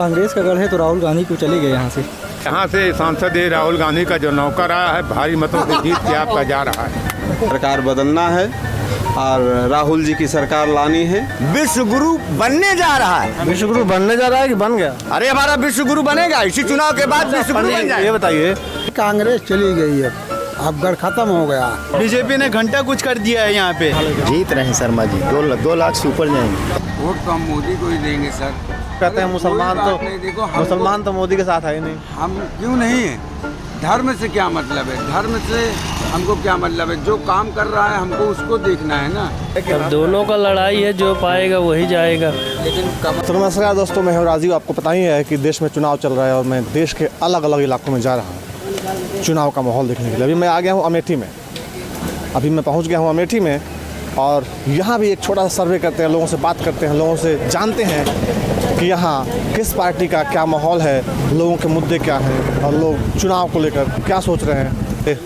कांग्रेस का गढ़ है तो राहुल गांधी को चले गए यहाँ से। यहाँ से सांसद राहुल गांधी का जो नौकर आया है भारी मतों से जीत के आपका जा रहा है। सरकार बदलना है और राहुल जी की सरकार लानी है। विश्व गुरु बनने जा रहा है। विश्व गुरु बनने जा रहा है कि बन गया? अरे हमारा विश्व गुरु बनेगा, इसी चुनाव के बाद विश्व गुरु बन जाए। ये बताइए। कांग्रेस चली गई है, अब गढ़ खत्म हो गया। बीजेपी ने घंटा कुछ कर दिया है यहाँ पे। जीत रहे हैं शर्मा जी, 2 लाख से ऊपर जाएंगे। वोट तो हम मोदी को ही देंगे सर। कहते हैं मुसलमान तो मोदी के साथ है ही नहीं। हम क्यों नहीं है? धर्म से क्या मतलब है? धर्म से हमको क्या मतलब है? जो काम कर रहा है हमको उसको देखना है ना। अब दोनों का लड़ाई है, जो पाएगा वही जाएगा। लेकिन नमस्कार दोस्तों, मैं हूं राजीव। आपको पता ही है कि देश में चुनाव चल रहा है और मैं देश के अलग अलग इलाकों में जा रहा हूं चुनाव का माहौल देखने के लिए। अभी मैं आ गया हूं अमेठी में। अभी मैं पहुंच गया हूं अमेठी में और यहाँ भी एक छोटा सा सर्वे करते हैं, लोगों से बात करते हैं, लोगों से जानते हैं कि यहाँ किस पार्टी का क्या माहौल है, लोगों के मुद्दे क्या हैं और लोग चुनाव को लेकर क्या सोच रहे हैं।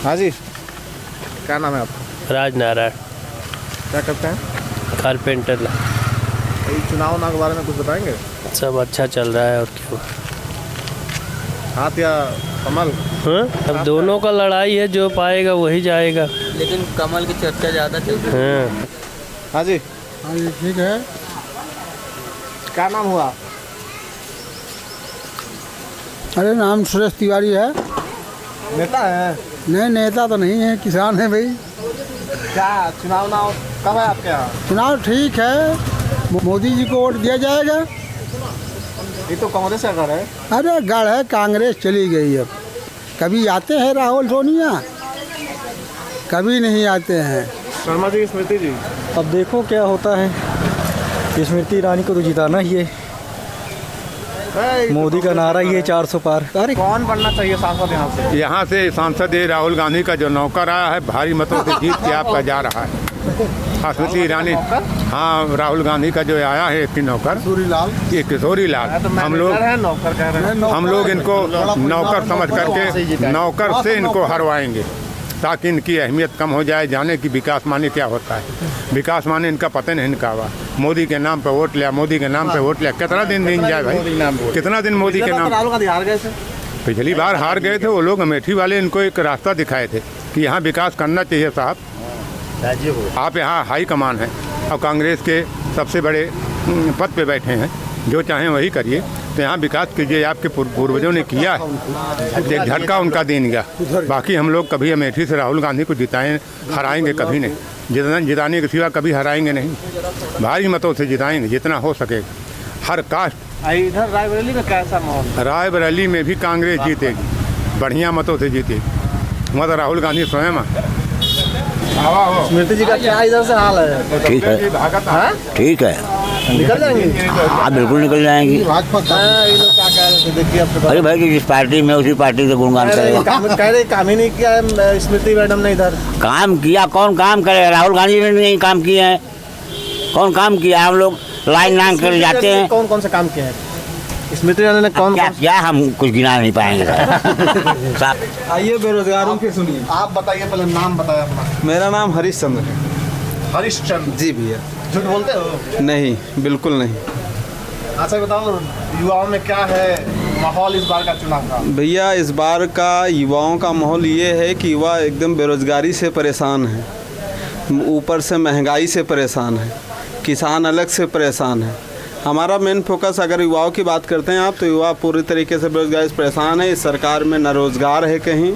हाँ जी, क्या नाम है आपका? राजनारायण। क्या करते हैं? कारपेंटर। चुनाव के बारे में कुछ बताएंगे? सब अच्छा चल रहा है और क्या। हाथ या कमल? अब दोनों का लड़ाई है, जो पाएगा वही जाएगा। लेकिन कमल की चर्चा ज्यादा चलती है। हाँ जी। हाँ जी, ठीक है। क्या नाम हुआ? अरे नाम सुरेश तिवारी है। नेता है? नहीं, नेता तो नहीं है, किसान है भाई। क्या चुनाव कब है आपके यहाँ? चुनाव ठीक है, मोदी जी को वोट दिया जाएगा। ये तो कांग्रेस का गढ़ है। अरे गढ़ है, कांग्रेस चली गई अब। कभी आते हैं राहुल सोनिया, कभी नहीं आते हैं। शर्मा जी, स्मृति जी, अब देखो क्या होता है। स्मृति ईरानी को तो जिताना ही है। मोदी का नारा ही है 400 पार। अरे कौन बनना चाहिए सांसद यहाँ से? यहाँ से सांसद राहुल गांधी का जो नौकर आया है भारी मतों से जीत के आपका जा रहा है। स्मृति ईरानी, हाँ, राहुल गांधी का जो आया है एक नौकर, ये किशोरी लाल। हम लोग इनको नौकर समझ करके नौकर से इनको हरवाएंगे ताकि इनकी अहमियत कम हो जाए। जाने की विकास माने क्या होता है। विकास माने इनका पता नहीं इनका हुआ। मोदी के नाम पे वोट लिया, मोदी के नाम पे वोट लिया। कितना दिन जाए भाई, कितना दिन मोदी के नाम? राहुल गांधी हार गए थे पिछली बार, हार गए थे वो लोग। अमेठी वाले इनको एक रास्ता दिखाए थे कि यहाँ विकास करना चाहिए साहब। आप यहाँ हाई कमान हैं और कांग्रेस के सबसे बड़े पद पे बैठे हैं, जो चाहें वही करिए। तो यहाँ विकास कीजिए, आपके पूर्वजों ने किया है, एक झटका उनका दे गया। बाकी हम लोग कभी अमेठी से राहुल गांधी को हराएंगे कभी नहीं। जिताने के सिवा कभी हराएंगे नहीं। भारी मतों से जिताएंगे जितना हो सकेगा। हर कास्ट। इधर रायबरेली में कैसा माहौल? रायबरेली में भी कांग्रेस जीतेगी, बढ़िया मतों से जीतेगी। मत राहुल गांधी स्वयं है। स्मृति जी का क्या इधर से हाल है? ठीक है, ठीक है, निकल जाएंगे। हाँ बिल्कुल निकल जाएंगी। ये लोग क्या कह रहे थे? देखिए आपके अरे भाई, जिस पार्टी में उसी पार्टी से गुणगान करेगा। कह रहे काम ही नहीं किया है स्मृति मैडम ने इधर। काम किया, कौन काम करेगा? राहुल गांधी ने नहीं काम किया है। कौन काम किया है? हम लोग लाइन कर जाते हैं। कौन से काम किए हैं स्मृति मैडम ने? कौन क्या हम कुछ गिना नहीं पाएंगे। आइए बेरोजगारों के सुनिए। आप बताइए, पहले नाम बताया अपना। मेरा नाम हरीशचंद्र है। हरीशचंद्र जी भैया। झूठ बोलते हो? नहीं, बिल्कुल नहीं। अच्छा बताओ, युवाओं में क्या है माहौल इस बार का चुनाव का? भैया, इस बार का युवाओं का माहौल ये है कि युवा एकदम बेरोजगारी से परेशान है, ऊपर से महंगाई से परेशान है, किसान अलग से परेशान है। हमारा मेन फोकस, अगर युवाओं की बात करते हैं आप, तो युवा पूरी तरीके से बेरोजगारी से परेशान है। इस सरकार में न रोज़गार है कहीं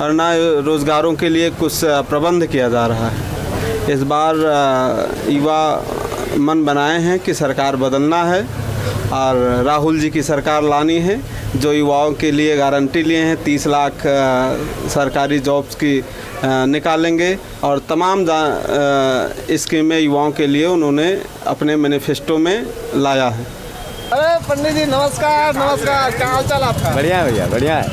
और ना रोज़गारों के लिए कुछ प्रबंध किया जा रहा है। इस बार युवा मन बनाए हैं कि सरकार बदलना है और राहुल जी की सरकार लानी है, जो युवाओं के लिए गारंटी लिए हैं। 30 लाख सरकारी जॉब्स की निकालेंगे और तमाम स्कीमें युवाओं के लिए उन्होंने अपने मैनिफेस्टो में लाया है। अरे पंडित जी, नमस्कार। नमस्कार, क्या हाल चाल आपका? बढ़िया है भैया, बढ़िया है,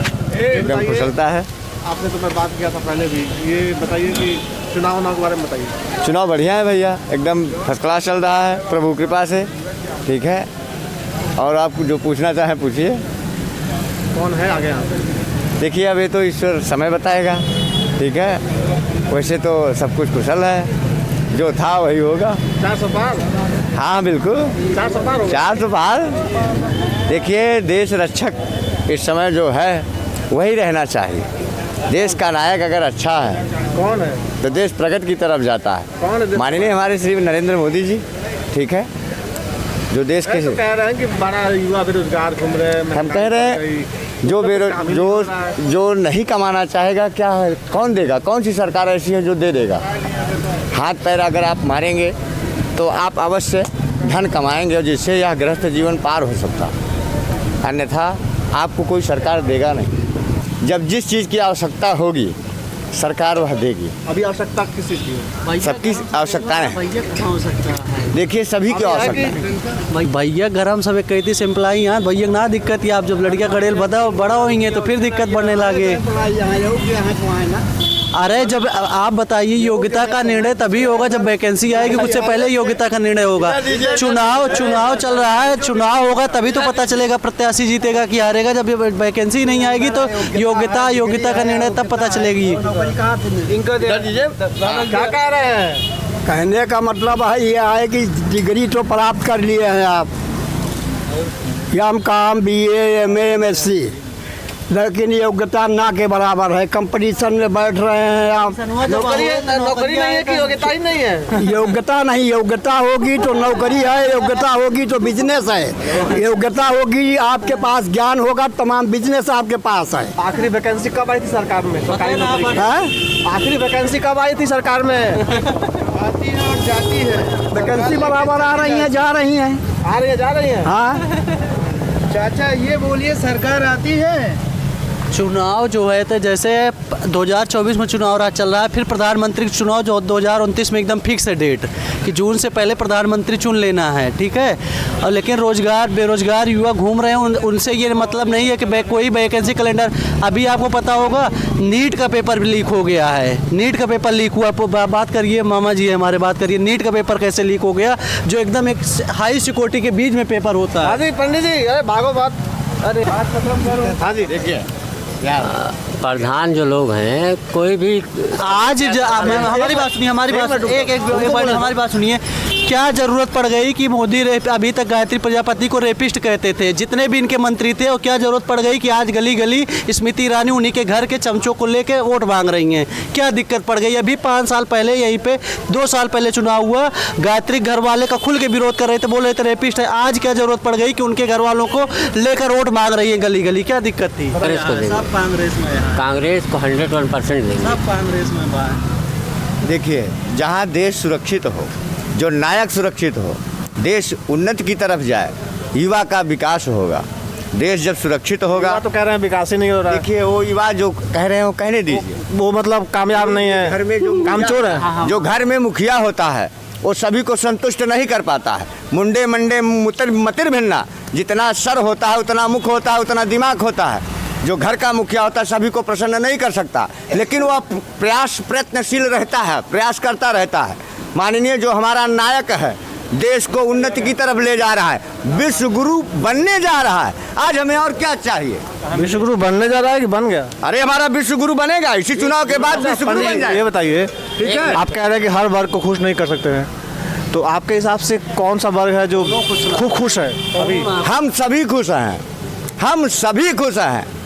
एकदम कुशलता है। आपने तो मैं बात किया था पहले भी। ये बताइए कि चुनाव के बारे में बताइए। चुनाव बढ़िया है भैया, एकदम फर्स्ट क्लास चल रहा है प्रभु कृपा से। ठीक है, और आप जो पूछना चाहें पूछिए। कौन है आगे यहाँ पे? देखिए, अभी तो ईश्वर समय बताएगा। ठीक है, वैसे तो सब कुछ कुशल है, जो था वही होगा। 400 पार। हाँ बिल्कुल 400 पार। देखिए देश रक्षक इस समय जो है वही रहना चाहिए। देश का नायक अगर अच्छा है कौन है? तो देश प्रगति की तरफ जाता कौन है। है? माननीय हमारे श्री नरेंद्र मोदी जी, ठीक है, जो देश के तो कह रहे हैं कि बड़ा युवा बेरोजगार घूम रहे हैं। हम कह रहे हैं जो नहीं कमाना चाहेगा क्या है, कौन देगा? कौन सी सरकार ऐसी है जो दे देगा? हाथ पैर अगर आप मारेंगे तो आप अवश्य धन कमाएंगे और जिससे यह गृहस्थ जीवन पार हो सकता, अन्यथा आपको कोई सरकार देगा नहीं। जब जिस चीज़ की आवश्यकता होगी सरकार वह देगी। अभी आवश्यकता किस चीज़ की है? सबकी आवश्यकता है, देखिए सभी की आवश्यकता है। भैया घर हम सब कही थी सिंपलाई यहाँ भैया ना दिक्कत है। आप जब लड़कियाँ कड़ेल बड़ा होंगे तो फिर दिक्कत बढ़ने लगे। अरे जब आप बताइए योग्यता का निर्णय तभी होगा जब वैकेंसी आएगी, उससे पहले योग्यता का निर्णय होगा। चुनाव चल रहा है, चुनाव होगा तभी तो पता चलेगा प्रत्याशी जीतेगा कि हारेगा। जब वैकेंसी नहीं आएगी तो योग्यता का निर्णय तब पता चलेगी। क्या कह रहे हैं? कहने का मतलब है ये है कि डिग्री तो प्राप्त कर लिए हैं आप, काम BA MA MSc, लेकिन योग्यता ना के बराबर है। कंपटीशन में बैठ रहे हैं आप। नौकरी नहीं है कि योग्यता ही नहीं है? योग्यता नहीं, योग्यता होगी तो नौकरी है, योग्यता होगी तो बिजनेस है, योग्यता होगी आपके पास ज्ञान होगा, तमाम बिजनेस आपके पास है। आखिरी वैकेंसी कब आई थी सरकार में? सरकारी नौकरी की आखिरी वैकेंसी कब आई थी सरकार में? आती है और जाती है, वैकेंसी बराबर आ रही है, जा रही हैं, जा रही हैं। हाँ चाचा ये बोलिए सरकार आती है। चुनाव जो है तो जैसे 2024 में चुनाव राज चल रहा है, फिर प्रधानमंत्री चुनाव जो 2029 में एकदम फिक्स है डेट कि जून से पहले प्रधानमंत्री चुन लेना है, ठीक है। और लेकिन बेरोजगार युवा घूम रहे हैं, उनसे ये मतलब नहीं है कि कोई वैकेंसी कैलेंडर। अभी आपको पता होगा नीट का पेपर भी लीक हो गया है। नीट का पेपर लीक हुआ, बात करिए मामा जी हमारे, बात करिए नीट का पेपर कैसे लीक हो गया, जो एकदम एक हाई सिक्योरिटी के बीच में पेपर होता है। हाँ जी पंडित जी, अरे भागो बात, अरे बात खत्म करो। हाँ जी देखिए प्रधान जो लोग हैं कोई भी आज हमारी बात सुनिए, हमारी बात सुनिए। क्या ज़रूरत पड़ गई कि मोदी अभी तक गायत्री प्रजापति को रेपिस्ट कहते थे, जितने भी इनके मंत्री थे, और क्या ज़रूरत पड़ गई कि आज गली गली स्मृति ईरानी उन्हीं के घर के चमचों को लेके वोट मांग रही हैं? क्या दिक्कत पड़ गई? अभी 5 साल पहले यहीं पे 2 साल पहले चुनाव हुआ, गायत्री घर वाले का खुल के विरोध कर रहे थे, बोल रहे थे रेपिस्ट है। आज क्या ज़रूरत पड़ गई कि उनके घर वालों को लेकर वोट मांग रही है गली गली? क्या दिक्कत थी? कांग्रेस को 101% देंगे। सब कांग्रेस में। देखिए जहाँ देश सुरक्षित हो, जो नायक सुरक्षित हो, देश उन्नति की तरफ जाए, युवा का विकास होगा। देश जब सुरक्षित होगा तो कह रहे हैं विकास ही नहीं हो रहा है। देखिए वो युवा जो कह रहे हैं वो कहने दीजिए, वो मतलब कामयाब नहीं है, घर में जो कामचोर है। जो घर में मुखिया होता है वो सभी को संतुष्ट नहीं कर पाता है। मुंडे मंडे मतिर भिन्ना, जितना सर होता है उतना मुख होता है, उतना दिमाग होता है। जो घर का मुखिया होता है सभी को प्रसन्न नहीं कर सकता, लेकिन वह प्रयत्नशील रहता है, प्रयास करता रहता है। माननीय जो हमारा नायक है, देश को उन्नति की तरफ ले जा रहा है, विश्व गुरु बनने जा रहा है। आज हमें और क्या चाहिए? विश्व गुरु बनने जा रहा है कि बन गया? अरे हमारा विश्व गुरु बनेगा, इसी चुनाव के बाद विश्व गुरु बन जाएगा। ये बताइए, ठीक है, आप कह रहे हैं कि हर वर्ग को खुश नहीं कर सकते हैं, तो आपके हिसाब से कौन सा वर्ग है जो खूब खुश है? अभी हम सभी खुश हैं, हम सभी खुश हैं।